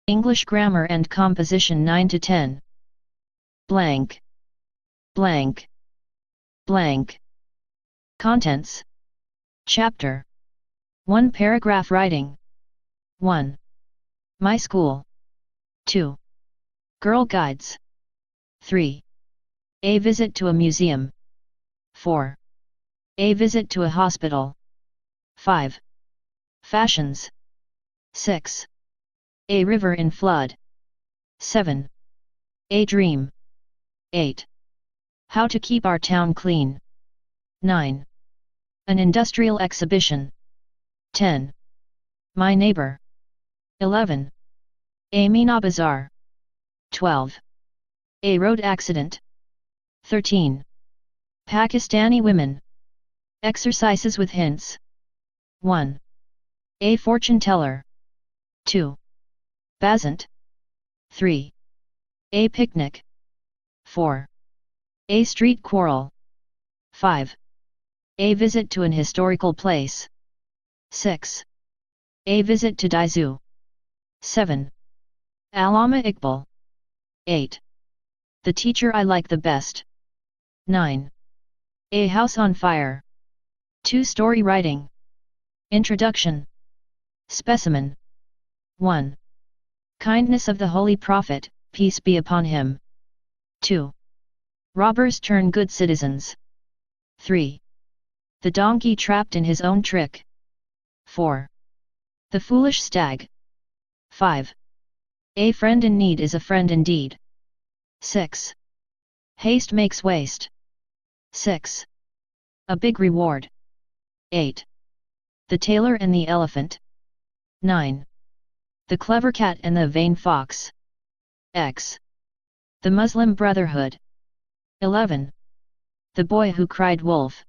English Grammar and Composition 9 to 10. Blank. Blank. Blank. Contents. Chapter 1. Paragraph writing. 1. My school. 2. Girl guides. 3. A visit to a museum. 4. A visit to a hospital. 5. Fashions. 6. A river in flood. 7. A dream. 8. How to keep our town clean. 9. An industrial exhibition. 10. My neighbor. 11. A Meena Bazaar. 12. A road accident. 13. Pakistani women. Exercises with hints. 1. A fortune teller. 2. Basant. 3. A picnic. 4. A street quarrel. 5. A visit to an historical place. 6. A visit to Dai Zoo. 7. Allama Iqbal. 8. The teacher I like the best. 9. A house on fire. 2-story writing. Introduction. Specimen. 1. Kindness of the Holy Prophet, peace be upon him. 2. Robbers turn good citizens. 3. The donkey trapped in his own trick. 4. The foolish stag. 5. A friend in need is a friend indeed. 6. Haste makes waste. 6. A big reward. 8. The tailor and the elephant. 9. The clever cat and the vain fox. X. The Muslim Brotherhood. 11. The boy who cried wolf.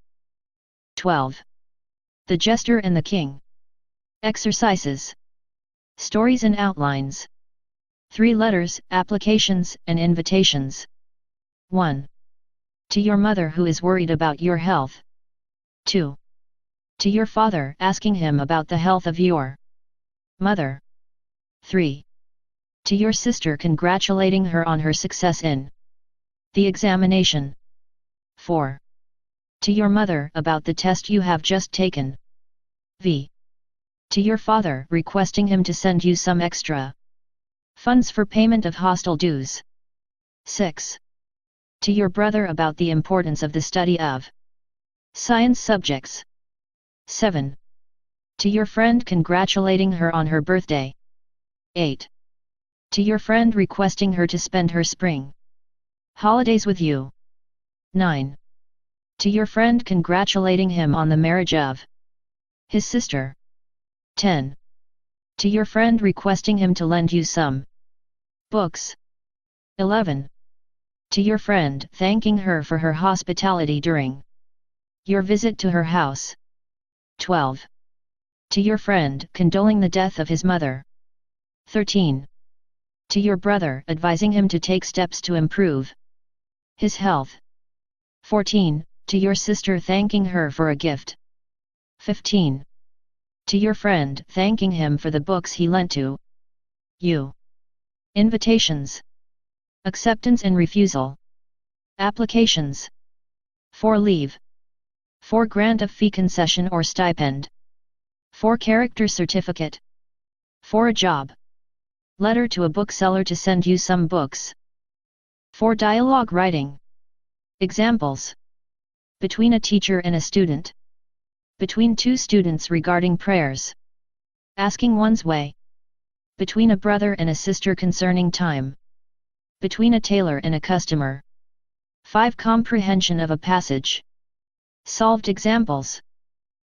12. The jester and the king. Exercises. Stories and outlines. 3 letters, applications and invitations. 1. To your mother who is worried about your health. 2. To your father asking him about the health of your mother. 3. To your sister congratulating her on her success in the examination. 4. To your mother about the test you have just taken. V. To your father requesting him to send you some extra funds for payment of hostel dues. 6. To your brother about the importance of the study of science subjects. 7. To your friend congratulating her on her birthday. 8. To your friend requesting her to spend her spring holidays with you. 9. To your friend congratulating him on the marriage of his sister. 10. To your friend requesting him to lend you some books. 11. To your friend thanking her for her hospitality during your visit to her house. 12. To your friend condoling the death of his mother. 13. To your brother advising him to take steps to improve his health. 14. To your sister thanking her for a gift. 15. To your friend thanking him for the books he lent to you. Invitations. Acceptance and refusal. Applications. For leave. For grant of fee concession or stipend. For character certificate. For a job. Letter to a bookseller to send you some books. For dialogue writing. Examples. Between a teacher and a student. Between 2 students regarding prayers. Asking one's way. Between a brother and a sister concerning time. Between a tailor and a customer. 5. Comprehension of a passage. Solved examples.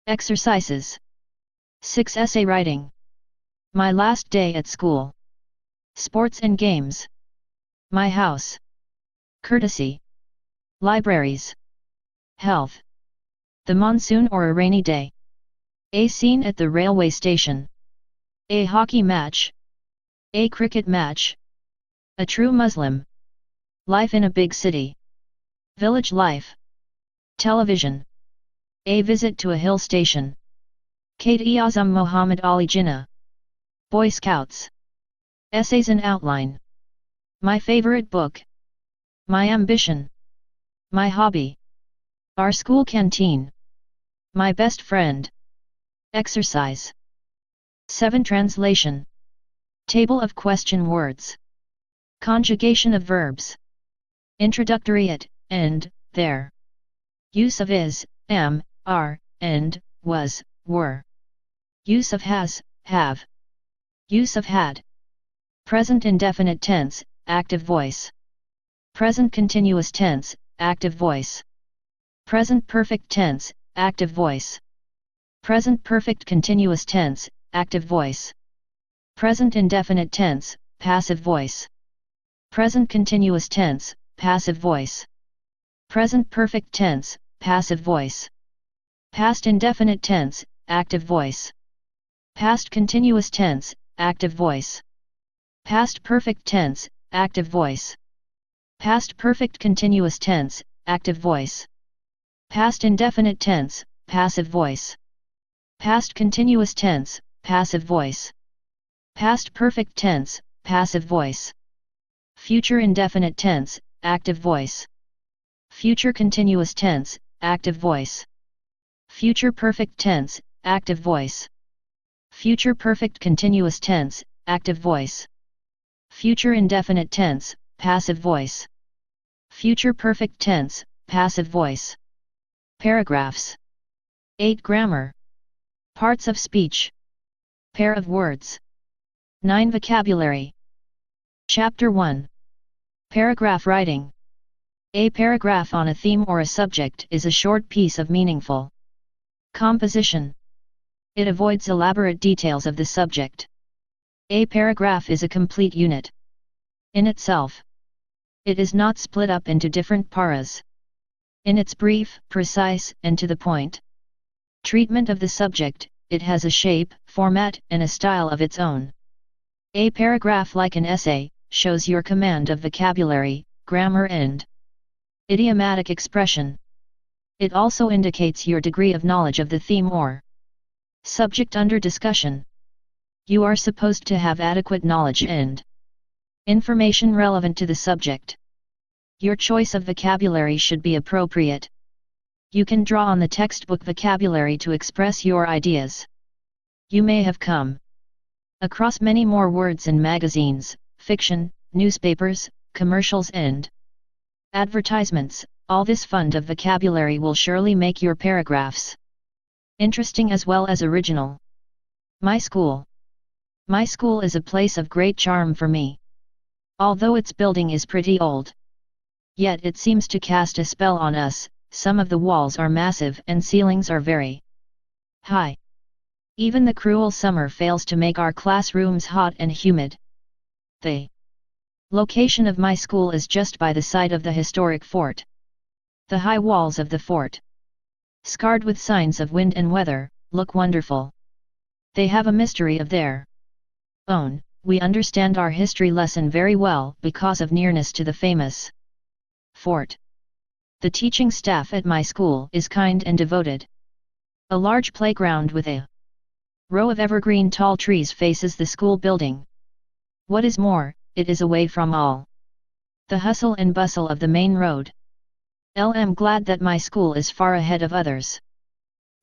Exercises. 6. Essay writing. My last day at school. Sports and games. My house. Courtesy. Libraries. Health. The monsoon or a rainy day. A scene at the railway station. A hockey match. A cricket match. A true Muslim. Life in a big city. Village life. Television. A visit to a hill station. Quaid-e-Azam Muhammad Ali Jinnah. Boy Scouts. Essays and outline. My favorite book. My ambition. My hobby. Our school canteen. My best friend. Exercise. 7 Translation. Table of question words. Conjugation of verbs. Introductory at, and, there. Use of is, am, are, and, was, were. Use of has, have. Use of had. Present indefinite tense, active voice. Present continuous tense, active voice. Present perfect tense, active voice. Present perfect continuous tense, active voice. Present indefinite tense, passive voice. Present continuous tense, passive voice. Present perfect tense, passive voice. Past indefinite tense, active voice. Past continuous tense, active voice. Past perfect tense, active voice. Past perfect continuous tense, active voice. Past indefinite tense, passive voice. Past continuous tense, passive voice. Past perfect tense, passive voice. Future indefinite tense, active voice. Future continuous tense, active voice. Future perfect tense, active voice. Future perfect continuous tense, active voice. Future indefinite tense, passive voice. Future perfect tense, passive voice. Paragraphs. 8 Grammar. Parts of speech. Pair of words. 9 Vocabulary. Chapter 1. Paragraph writing. A paragraph on a theme or a subject is a short piece of meaningful composition. It avoids elaborate details of the subject. A paragraph is a complete unit in itself. It is not split up into different paras. In its brief, precise, and to the point treatment of the subject, it has a shape, format, and a style of its own. A paragraph, like an essay, shows your command of vocabulary, grammar, and idiomatic expression. It also indicates your degree of knowledge of the theme or subject under discussion. You are supposed to have adequate knowledge and information relevant to the subject. Your choice of vocabulary should be appropriate. You can draw on the textbook vocabulary to express your ideas. You may have come across many more words in magazines, fiction, newspapers, commercials, and advertisements. All this fund of vocabulary will surely make your paragraphs interesting as well as original. My school. My school is a place of great charm for me. Although its building is pretty old, yet it seems to cast a spell on us. Some of the walls are massive and ceilings are very high. Even the cruel summer fails to make our classrooms hot and humid. The location of my school is just by the side of the historic fort. The high walls of the fort, scarred with signs of wind and weather, look wonderful. They have a mystery of their own. We understand our history lesson very well because of nearness to the famous fort. The teaching staff at my school is kind and devoted. A large playground with a row of evergreen tall trees faces the school building. What is more, it is away from all the hustle and bustle of the main road. I'm glad that my school is far ahead of others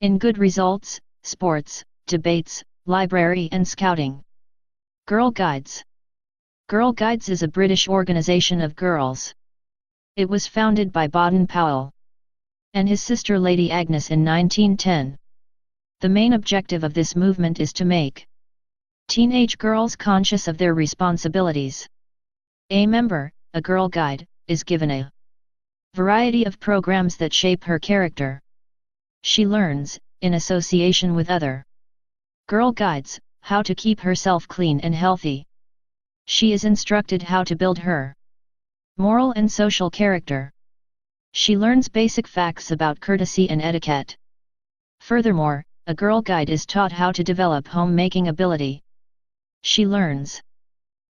in good results, sports, debates, library, and scouting. Girl Guides. Girl Guides is a British organization of girls. It was founded by Baden-Powell and his sister Lady Agnes in 1910. The main objective of this movement is to make teenage girls conscious of their responsibilities. A member, a Girl Guide, is given a variety of programs that shape her character. She learns, in association with other Girl Guides, how to keep herself clean and healthy. She is instructed how to build her moral and social character. She learns basic facts about courtesy and etiquette. Furthermore, a Girl Guide is taught how to develop homemaking ability. She learns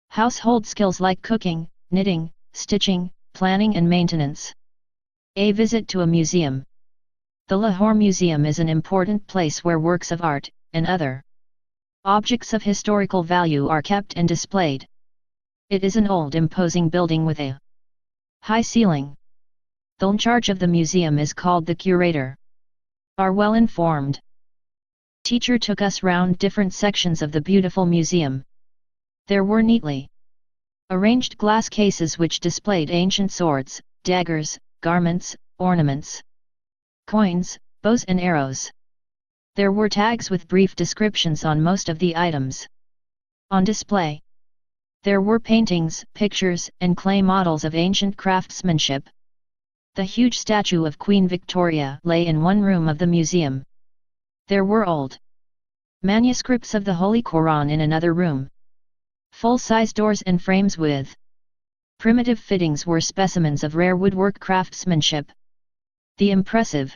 household skills like cooking, knitting, stitching, planning, and maintenance. A visit to a museum. The Lahore Museum is an important place where works of art, and other objects of historical value are kept and displayed. It is an old imposing building with a high ceiling. The in charge of the museum is called the curator. Our well-informed teacher took us round different sections of the beautiful museum. There were neatly arranged glass cases which displayed ancient swords, daggers, garments, ornaments, coins, bows and arrows. There were tags with brief descriptions on most of the items on display. There were paintings, pictures, and clay models of ancient craftsmanship. The huge statue of Queen Victoria lay in one room of the museum. There were old manuscripts of the Holy Quran in another room. Full-size doors and frames with primitive fittings were specimens of rare woodwork craftsmanship. The impressive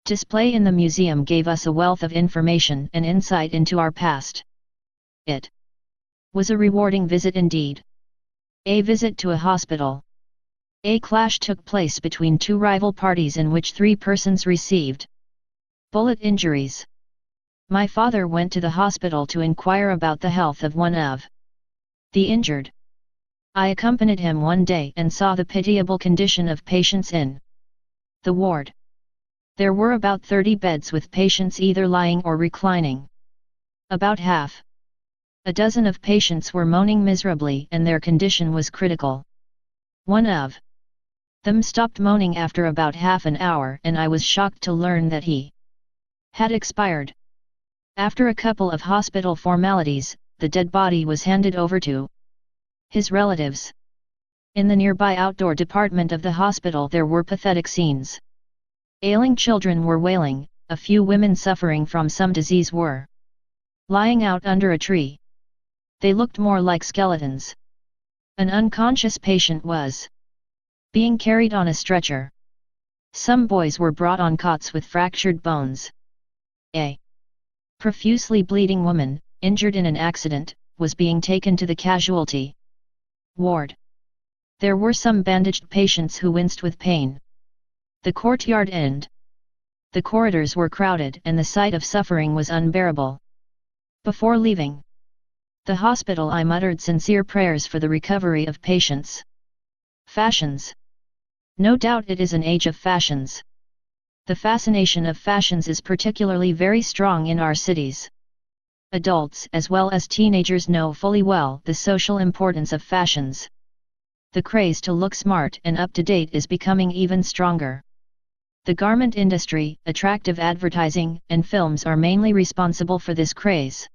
display in the museum gave us a wealth of information and insight into our past. It was a rewarding visit indeed. A visit to a hospital. A clash took place between two rival parties in which 3 persons received bullet injuries. My father went to the hospital to inquire about the health of one of the injured. I accompanied him one day and saw the pitiable condition of patients in the ward. There were about 30 beds with patients either lying or reclining. About half a dozen of patients were moaning miserably and their condition was critical. One of them stopped moaning after about half an hour and I was shocked to learn that he had expired. After a couple of hospital formalities, the dead body was handed over to his relatives. In the nearby outdoor department of the hospital there were pathetic scenes. Ailing children were wailing, a few women suffering from some disease were lying out under a tree. They looked more like skeletons. An unconscious patient was being carried on a stretcher. Some boys were brought on cots with fractured bones. A profusely bleeding woman, injured in an accident, was being taken to the casualty ward. There were some bandaged patients who winced with pain. The courtyard and the corridors were crowded and the sight of suffering was unbearable. Before leaving the hospital I muttered sincere prayers for the recovery of patients. Fashions. No doubt it is an age of fashions. The fascination of fashions is particularly very strong in our cities. Adults as well as teenagers know fully well the social importance of fashions. The craze to look smart and up-to-date is becoming even stronger. The garment industry, attractive advertising, and films are mainly responsible for this craze.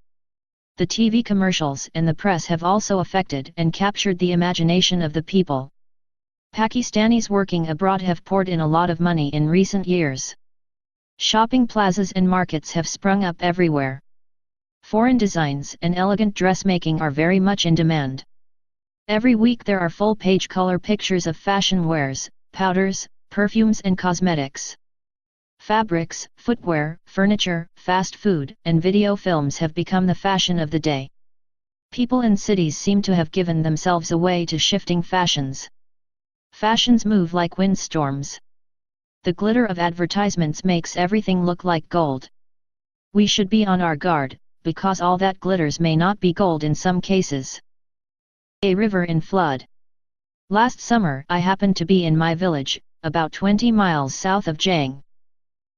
The TV commercials and the press have also affected and captured the imagination of the people. Pakistanis working abroad have poured in a lot of money in recent years. Shopping plazas and markets have sprung up everywhere. Foreign designs and elegant dressmaking are very much in demand. Every week there are full-page color pictures of fashion wares, powders, perfumes and cosmetics. Fabrics, footwear, furniture, fast food, and video films have become the fashion of the day. People in cities seem to have given themselves away to shifting fashions. Fashions move like windstorms. The glitter of advertisements makes everything look like gold. We should be on our guard, because all that glitters may not be gold in some cases. A river in flood. Last summer I happened to be in my village, about 20 miles south of Jang.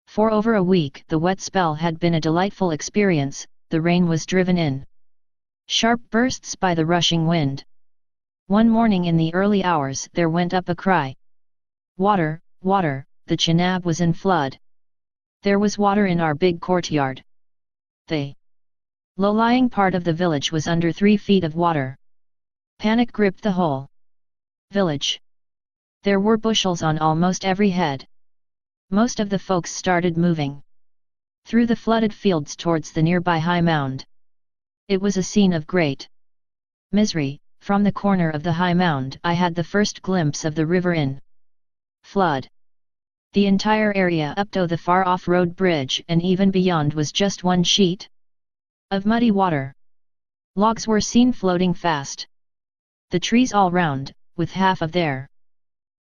For over a week the wet spell had been a delightful experience, the rain was driven in sharp bursts by the rushing wind. One morning in the early hours there went up a cry. Water, water, the Chenab was in flood. There was water in our big courtyard. The low-lying part of the village was under 3 feet of water. Panic gripped the whole village. There were bushels on almost every head. Most of the folks started moving through the flooded fields towards the nearby high mound. It was a scene of great misery. From the corner of the high mound I had the first glimpse of the river in flood. The entire area up to the far-off road bridge and even beyond was just one sheet of muddy water. Logs were seen floating fast. The trees all round, with half of their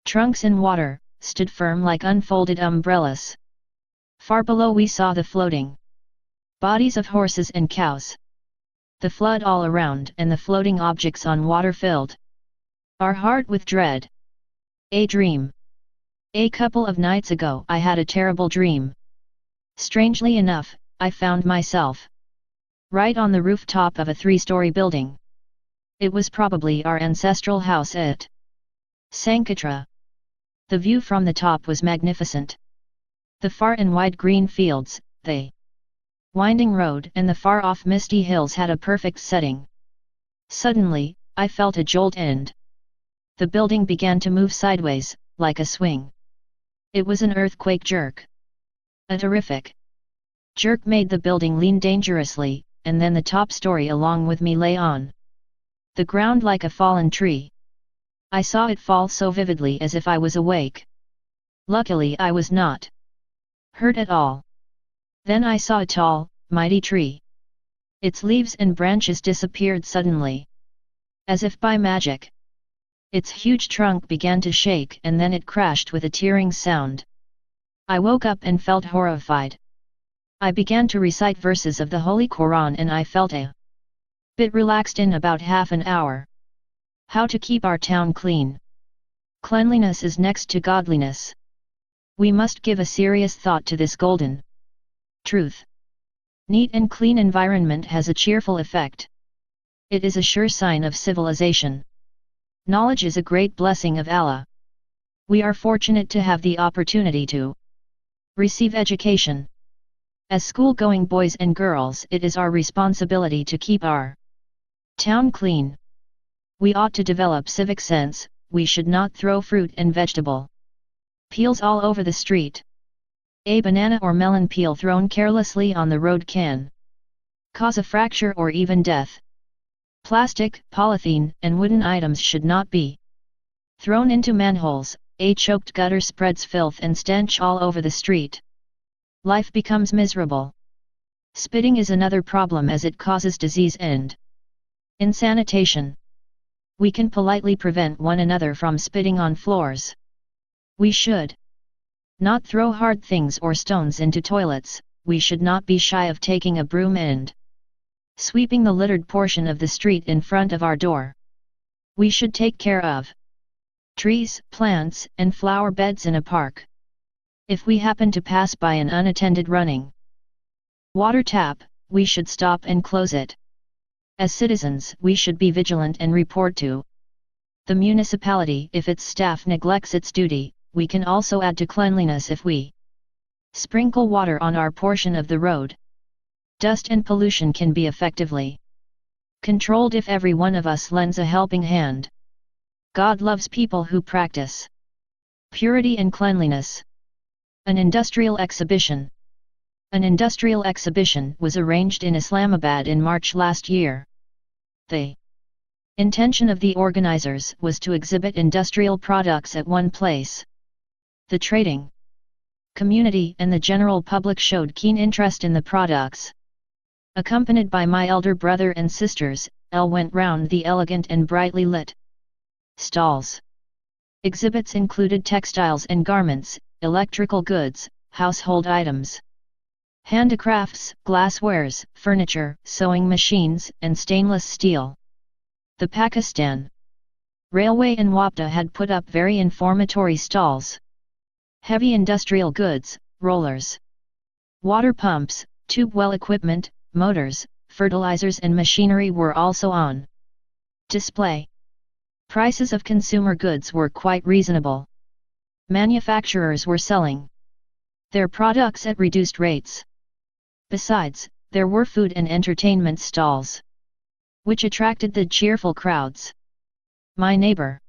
trunks in water, stood firm like unfolded umbrellas. Far below we saw the floating bodies of horses and cows. The flood all around and the floating objects on water filled our heart with dread. A dream. A couple of nights ago I had a terrible dream. Strangely enough, I found myself right on the rooftop of a 3-story building. It was probably our ancestral house at Sankatra. The view from the top was magnificent. The far and wide green fields, the winding road and the far-off misty hills had a perfect setting. Suddenly, I felt a jolt and the building began to move sideways, like a swing. It was an earthquake jerk. A terrific jerk made the building lean dangerously, and then the top story along with me lay on the ground like a fallen tree. I saw it fall so vividly as if I was awake. Luckily I was not hurt at all. Then I saw a tall, mighty tree. Its leaves and branches disappeared suddenly, as if by magic. Its huge trunk began to shake and then it crashed with a tearing sound. I woke up and felt horrified. I began to recite verses of the Holy Quran and I felt a bit relaxed in about half an hour. How to keep our town clean. Cleanliness is next to godliness. We must give a serious thought to this golden truth. Neat and clean environment has a cheerful effect. It is a sure sign of civilization. Knowledge is a great blessing of Allah. We are fortunate to have the opportunity to receive education. As school-going boys and girls, it is our responsibility to keep our town clean. We ought to develop civic sense. We should not throw fruit and vegetable peels all over the street. A banana or melon peel thrown carelessly on the road can cause a fracture or even death. Plastic, polythene, and wooden items should not be thrown into manholes. A choked gutter spreads filth and stench all over the street. Life becomes miserable. Spitting is another problem as it causes disease and insanitation. We can politely prevent one another from spitting on floors. We should not throw hard things or stones into toilets. We should not be shy of taking a broom and sweeping the littered portion of the street in front of our door. We should take care of trees, plants, and flower beds in a park. If we happen to pass by an unattended running water tap, we should stop and close it. As citizens, we should be vigilant and report to the municipality if its staff neglects its duty. We can also add to cleanliness if we sprinkle water on our portion of the road. Dust and pollution can be effectively controlled if every one of us lends a helping hand. God loves people who practice purity and cleanliness. An industrial exhibition. An industrial exhibition was arranged in Islamabad in March last year. The intention of the organizers was to exhibit industrial products at one place. The trading community and the general public showed keen interest in the products. Accompanied by my elder brother and sisters, Elle went round the elegant and brightly lit stalls. Exhibits included textiles and garments, electrical goods, household items, handicrafts, glasswares, furniture, sewing machines, and stainless steel. The Pakistan Railway and WAPDA had put up very informatory stalls. Heavy industrial goods, rollers, water pumps, tube well equipment, motors, fertilizers and machinery were also on display. Prices of consumer goods were quite reasonable. Manufacturers were selling their products at reduced rates. Besides, there were food and entertainment stalls, which attracted the cheerful crowds. My neighbor,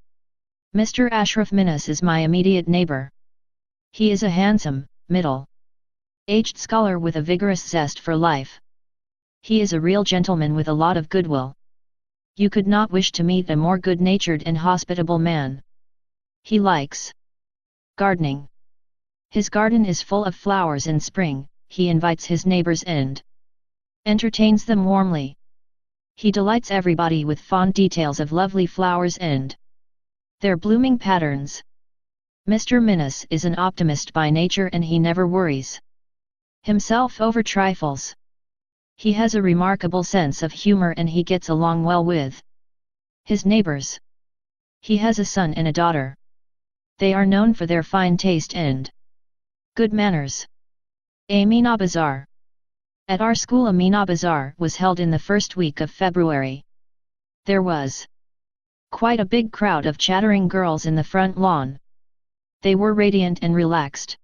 Mr. Ashraf Minas, is my immediate neighbor. He is a handsome, middle-aged scholar with a vigorous zest for life. He is a real gentleman with a lot of goodwill. You could not wish to meet a more good-natured and hospitable man. He likes gardening. His garden is full of flowers in spring. He invites his neighbors and entertains them warmly. He delights everybody with fond details of lovely flowers and their blooming patterns. Mr. Minas is an optimist by nature and he never worries himself over trifles. He has a remarkable sense of humor and he gets along well with his neighbors. He has a son and a daughter. They are known for their fine taste and good manners. A Meena Bazaar. At our school a Meena Bazaar was held in the first week of February. There was quite a big crowd of chattering girls in the front lawn. They were radiant and relaxed.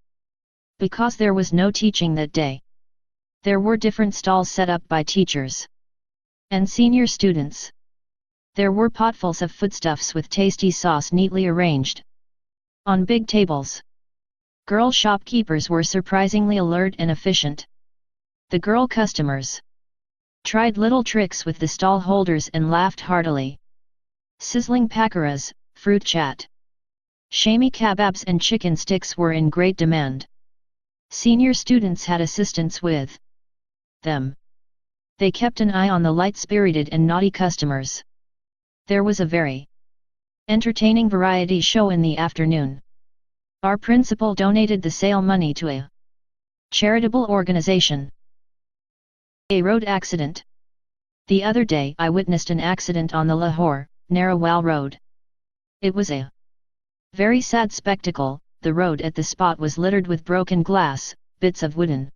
Because there was no teaching that day. There were different stalls set up by teachers and senior students. There were potfuls of foodstuffs with tasty sauce neatly arranged on big tables. Girl shopkeepers were surprisingly alert and efficient. The girl customers tried little tricks with the stall holders and laughed heartily. Sizzling pakoras, fruit chat, shami kebabs and chicken sticks were in great demand. Senior students had assistants with them. They kept an eye on the light-spirited and naughty customers. There was a very entertaining variety show in the afternoon. Our principal donated the sale money to a charitable organization. A road accident. The other day I witnessed an accident on the Lahore, Narrowal Road. It was a very sad spectacle. The road at the spot was littered with broken glass, bits of wooden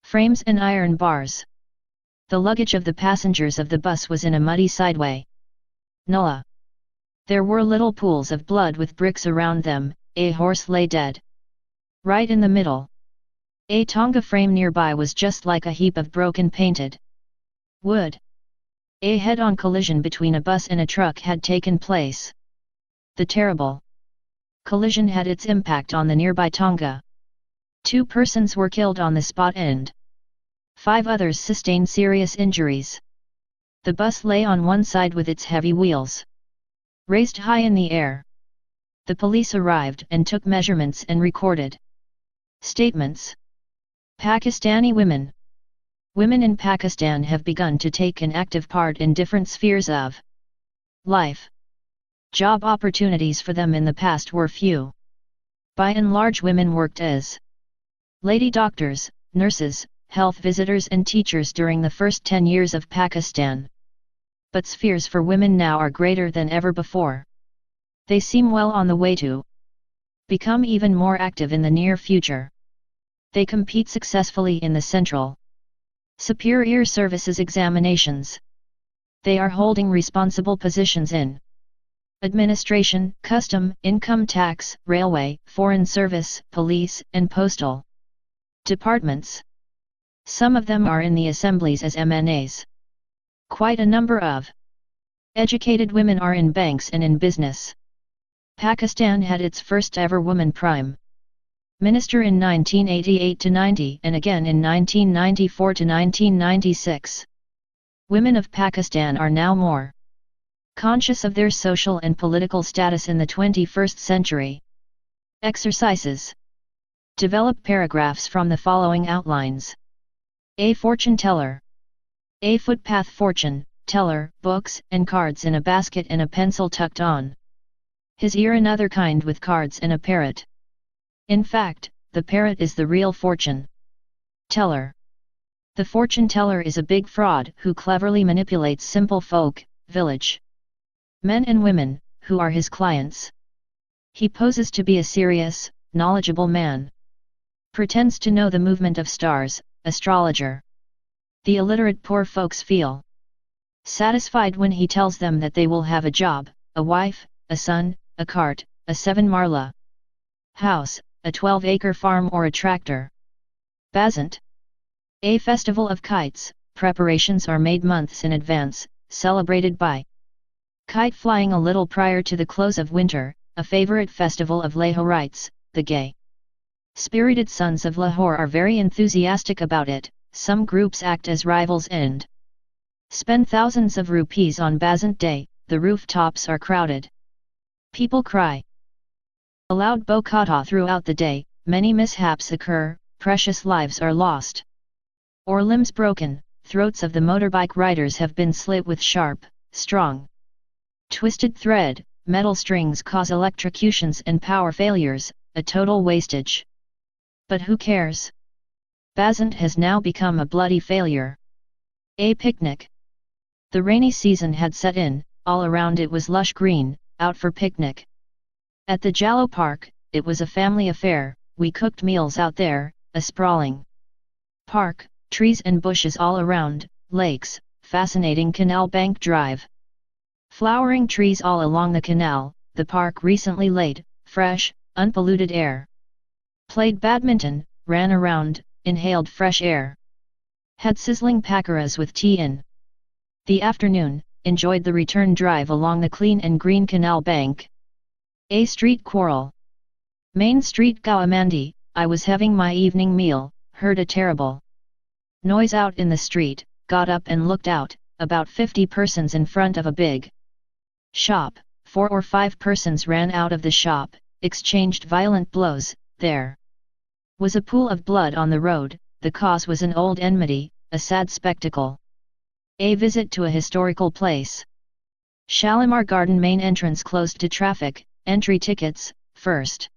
frames and iron bars. The luggage of the passengers of the bus was in a muddy sideway. Nulla. There were little pools of blood with bricks around them. A horse lay dead right in the middle. A tonga frame nearby was just like a heap of broken painted wood. A head-on collision between a bus and a truck had taken place. The terrible collision had its impact on the nearby tonga. 2 persons were killed on the spot and 5 others sustained serious injuries. The bus lay on one side with its heavy wheels raised high in the air. The police arrived and took measurements and recorded statements. Pakistani women. Women in Pakistan have begun to take an active part in different spheres of life. Job opportunities for them in the past were few. By and large, women worked as lady doctors, nurses, health visitors and teachers during the first 10 years of Pakistan. But spheres for women now are greater than ever before. They seem well on the way to become even more active in the near future. They compete successfully in the Central Superior Services examinations. They are holding responsible positions in administration, custom, income tax, railway, foreign service, police, and postal departments. Some of them are in the assemblies as MNAs. Quite a number of educated women are in banks and in business. Pakistan had its first ever woman Prime Minister in 1988-90 and again in 1994-1996. Women of Pakistan are now more conscious of their social and political status in the 21st century. Exercises. Develop paragraphs from the following outlines. A fortune teller. A footpath fortune teller, books and cards in a basket and a pencil tucked on his ear, another kind with cards and a parrot. In fact, the parrot is the real fortune teller. The fortune teller is a big fraud who cleverly manipulates simple folk, village men and women, who are his clients. He poses to be a serious, knowledgeable man. Pretends to know the movement of stars, astrologer. The illiterate poor folks feel satisfied when he tells them that they will have a job, a wife, a son, a cart, a 7 marla house, a 12-acre farm or a tractor. Basant. A festival of kites. Preparations are made months in advance, celebrated by kite flying a little prior to the close of winter, a favorite festival of Lahorites. The gay spirited sons of Lahore are very enthusiastic about it. Some groups act as rivals and spend thousands of rupees on Basant Day. The rooftops are crowded. People cry aloud bokata throughout the day. Many mishaps occur, precious lives are lost or limbs broken. Throats of the motorbike riders have been slit with sharp, strong, twisted thread. Metal strings cause electrocutions and power failures, a total wastage. But who cares? Basant has now become a bloody failure. A picnic. The rainy season had set in, all around it was lush green, out for picnic. At the Jallow Park, it was a family affair, we cooked meals out there, a sprawling park, trees and bushes all around, lakes, fascinating canal bank drive. Flowering trees all along the canal, the park recently laid, fresh, unpolluted air. Played badminton, ran around, inhaled fresh air. Had sizzling pakoras with tea in the afternoon, enjoyed the return drive along the clean and green canal bank. A street quarrel. Main Street Gawamandi, I was having my evening meal, heard a terrible noise out in the street, got up and looked out, about 50 persons in front of a big shop, 4 or 5 persons ran out of the shop, exchanged violent blows, there was a pool of blood on the road, the cause was an old enmity, a sad spectacle. A visit to a historical place. Shalimar Garden main entrance closed to traffic, entry tickets, first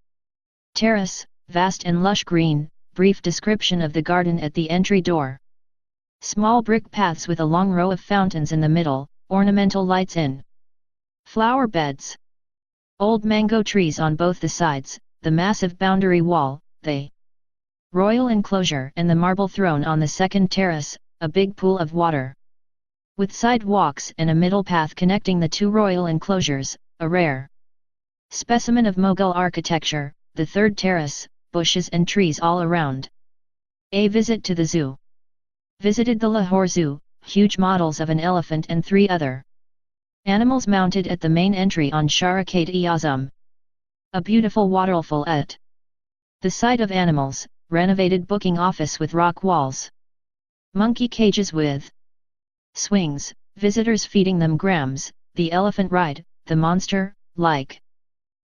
terrace, vast and lush green, brief description of the garden at the entry door. Small brick paths with a long row of fountains in the middle, ornamental lights in flower beds. Old mango trees on both the sides, the massive boundary wall, the royal enclosure and the marble throne on the second terrace, a big pool of water. With sidewalks and a middle path connecting the 2 royal enclosures, a rare specimen of Mughal architecture, the third terrace, bushes and trees all around. A visit to the zoo. Visited the Lahore Zoo, huge models of an elephant and 3 other animals mounted at the main entry on Sharakat-e-Azam. A beautiful waterfall at the site of animals, renovated booking office with rock walls. Monkey cages with swings, visitors feeding them grams, the elephant ride, the monster, like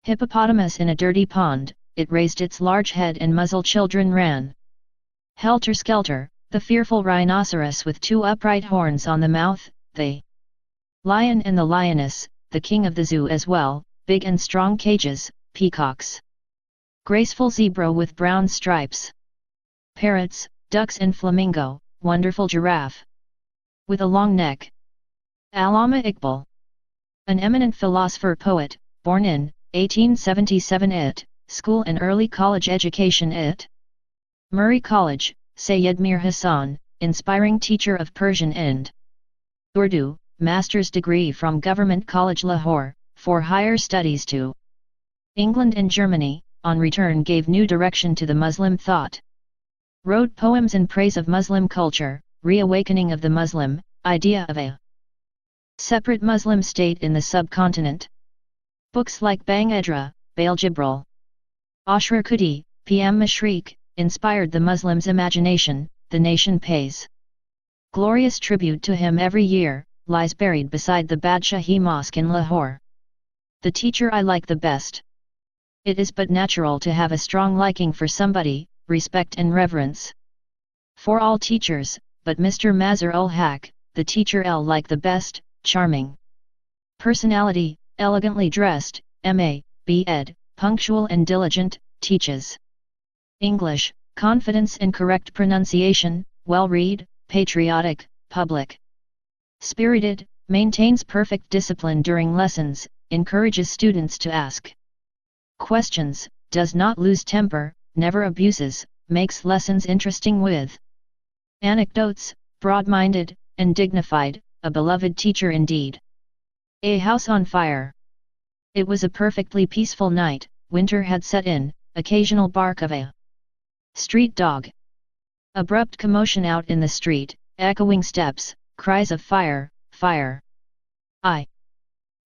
hippopotamus in a dirty pond, it raised its large head and muzzle, children ran helter-skelter, the fearful rhinoceros with 2 upright horns on the mouth, the lion and the lioness, the king of the zoo as well, big and strong cages, peacocks. Graceful zebra with brown stripes. Parrots, ducks and flamingo, wonderful giraffe with a long neck. Allama Iqbal. An eminent philosopher-poet, born in 1877 at school and early college education at Murray College, Sayyid Mir Hassan, inspiring teacher of Persian and Urdu, master's degree from Government College Lahore, for higher studies to England and Germany, on return gave new direction to the Muslim thought. Wrote poems in praise of Muslim culture, reawakening of the Muslim idea of a separate Muslim state in the subcontinent. Books like Bang Edra, Bail Jibril, Ashrar Kudi, PM Mashriq, inspired the Muslims' imagination. The nation pays glorious tribute to him every year, lies buried beside the Badshahi Mosque in Lahore. The teacher I like the best. It is but natural to have a strong liking for somebody, respect and reverence for all teachers, but Mr. Mazhar ul Haq, the teacher L like the best, charming personality, elegantly dressed, M.A., B.Ed, punctual and diligent, teaches English, confidence and correct pronunciation, well-read, patriotic, public spirited, maintains perfect discipline during lessons, encourages students to ask questions, does not lose temper, never abuses, makes lessons interesting with anecdotes, broad-minded, and dignified, a beloved teacher indeed. A house on fire. It was a perfectly peaceful night, winter had set in, occasional bark of a street dog. Abrupt commotion out in the street, echoing steps, cries of fire, fire. I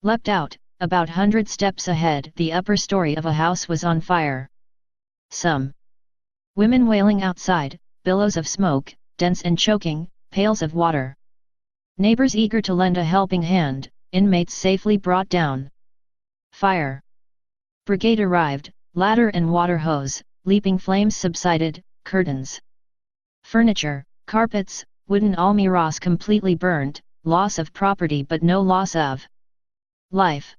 leapt out, about 100 steps ahead. The upper story of a house was on fire. Some women wailing outside, billows of smoke, dense and choking, pails of water. Neighbors eager to lend a helping hand, inmates safely brought down. Fire brigade arrived, ladder and water hose, leaping flames subsided, curtains, furniture, carpets, wooden almirahs completely burnt, loss of property but no loss of life.